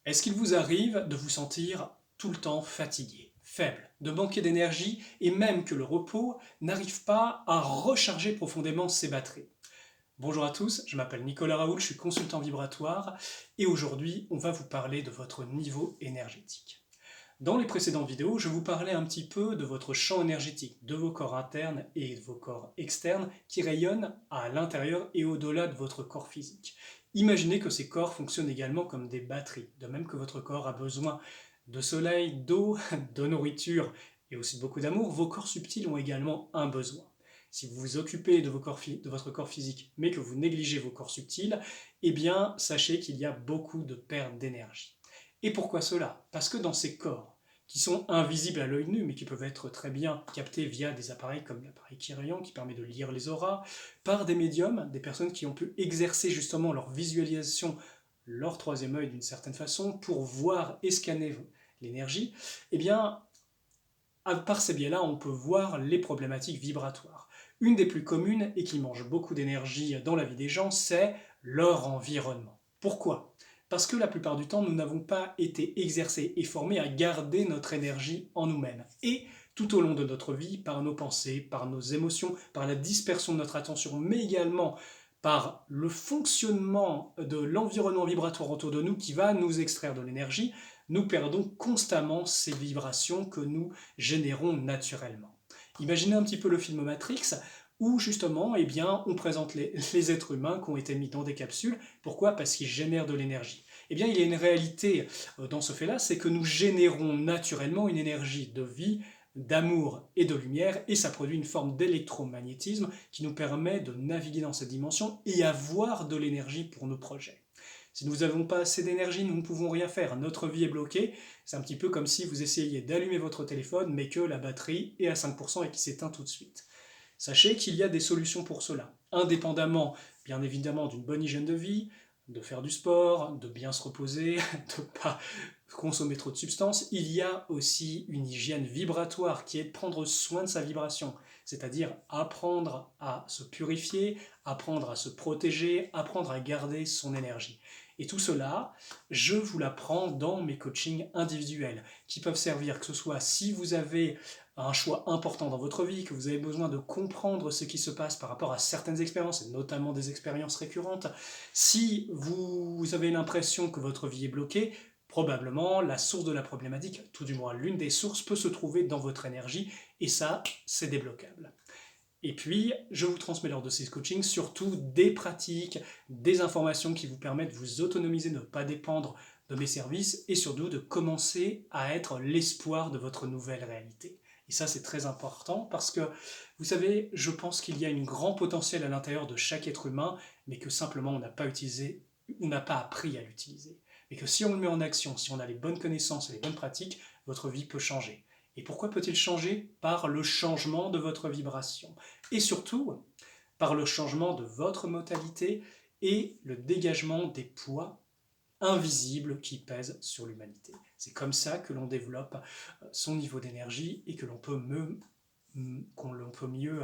Est-ce qu'il vous arrive de vous sentir tout le temps fatigué, faible, de manquer d'énergie et même que le repos n'arrive pas à recharger profondément ses batteries? Bonjour à tous, je m'appelle Nicolas Raoul, je suis consultant vibratoire et aujourd'hui on va vous parler de votre niveau énergétique. Dans les précédentes vidéos, je vous parlais un petit peu de votre champ énergétique, de vos corps internes et de vos corps externes qui rayonnent à l'intérieur et au-delà de votre corps physique. Imaginez que ces corps fonctionnent également comme des batteries, de même que votre corps a besoin de soleil, d'eau, de nourriture et aussi de beaucoup d'amour, vos corps subtils ont également un besoin. Si vous vous occupez de votre corps physique, mais que vous négligez vos corps subtils, eh bien, sachez qu'il y a beaucoup de perte d'énergie. Et pourquoi cela? Parce que dans ces corps, qui sont invisibles à l'œil nu, mais qui peuvent être très bien captés via des appareils comme l'appareil Chiralion, qui permet de lire les auras, par des médiums, des personnes qui ont pu exercer justement leur visualisation, leur troisième œil d'une certaine façon, pour voir et scanner l'énergie, eh bien, par ces biais-là, on peut voir les problématiques vibratoires. Une des plus communes et qui mange beaucoup d'énergie dans la vie des gens, c'est leur environnement. Pourquoi? Parce que la plupart du temps, nous n'avons pas été exercés et formés à garder notre énergie en nous-mêmes. Et tout au long de notre vie, par nos pensées, par nos émotions, par la dispersion de notre attention, mais également par le fonctionnement de l'environnement vibratoire autour de nous qui va nous extraire de l'énergie, nous perdons constamment ces vibrations que nous générons naturellement. Imaginez un petit peu le film Matrix, où justement, eh bien, on présente les êtres humains qui ont été mis dans des capsules. Pourquoi? Parce qu'ils génèrent de l'énergie. Eh bien, il y a une réalité dans ce fait-là, c'est que nous générons naturellement une énergie de vie, d'amour et de lumière, et ça produit une forme d'électromagnétisme qui nous permet de naviguer dans cette dimension et avoir de l'énergie pour nos projets. Si nous n'avons pas assez d'énergie, nous ne pouvons rien faire. Notre vie est bloquée. C'est un petit peu comme si vous essayiez d'allumer votre téléphone, mais que la batterie est à 5% et qui s'éteint tout de suite. Sachez qu'il y a des solutions pour cela, indépendamment, bien évidemment, d'une bonne hygiène de vie, de faire du sport, de bien se reposer, de ne pas consommer trop de substances. Il y a aussi une hygiène vibratoire qui est de prendre soin de sa vibration, c'est-à-dire apprendre à se purifier, apprendre à se protéger, apprendre à garder son énergie. Et tout cela, je vous l'apprends dans mes coachings individuels, qui peuvent servir que ce soit si vous avez un choix important dans votre vie, que vous avez besoin de comprendre ce qui se passe par rapport à certaines expériences, et notamment des expériences récurrentes, si vous avez l'impression que votre vie est bloquée, probablement la source de la problématique, tout du moins l'une des sources, peut se trouver dans votre énergie, et ça, c'est débloquable. Et puis, je vous transmets lors de ces coachings surtout des pratiques, des informations qui vous permettent de vous autonomiser, de ne pas dépendre de mes services, et surtout de commencer à être l'espoir de votre nouvelle réalité. Et ça, c'est très important parce que, vous savez, je pense qu'il y a un grand potentiel à l'intérieur de chaque être humain, mais que simplement on n'a pas utilisé, on n'a pas appris à l'utiliser. Mais que si on le met en action, si on a les bonnes connaissances et les bonnes pratiques, votre vie peut changer. Et pourquoi peut-il changer? Par le changement de votre vibration. Et surtout, par le changement de votre modalité et le dégagement des poids invisibles qui pèsent sur l'humanité. C'est comme ça que l'on développe son niveau d'énergie et que l'on peut mieux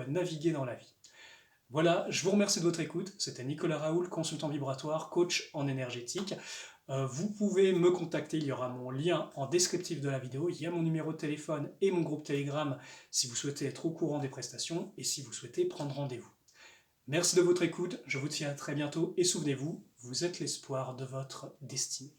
naviguer dans la vie. Voilà, je vous remercie de votre écoute. C'était Nicolas Raoul, consultant vibratoire, coach en énergétique. Vous pouvez me contacter, il y aura mon lien en descriptif de la vidéo, il y a mon numéro de téléphone et mon groupe Telegram si vous souhaitez être au courant des prestations et si vous souhaitez prendre rendez-vous. Merci de votre écoute, je vous dis à très bientôt et souvenez-vous, vous êtes l'espoir de votre destinée.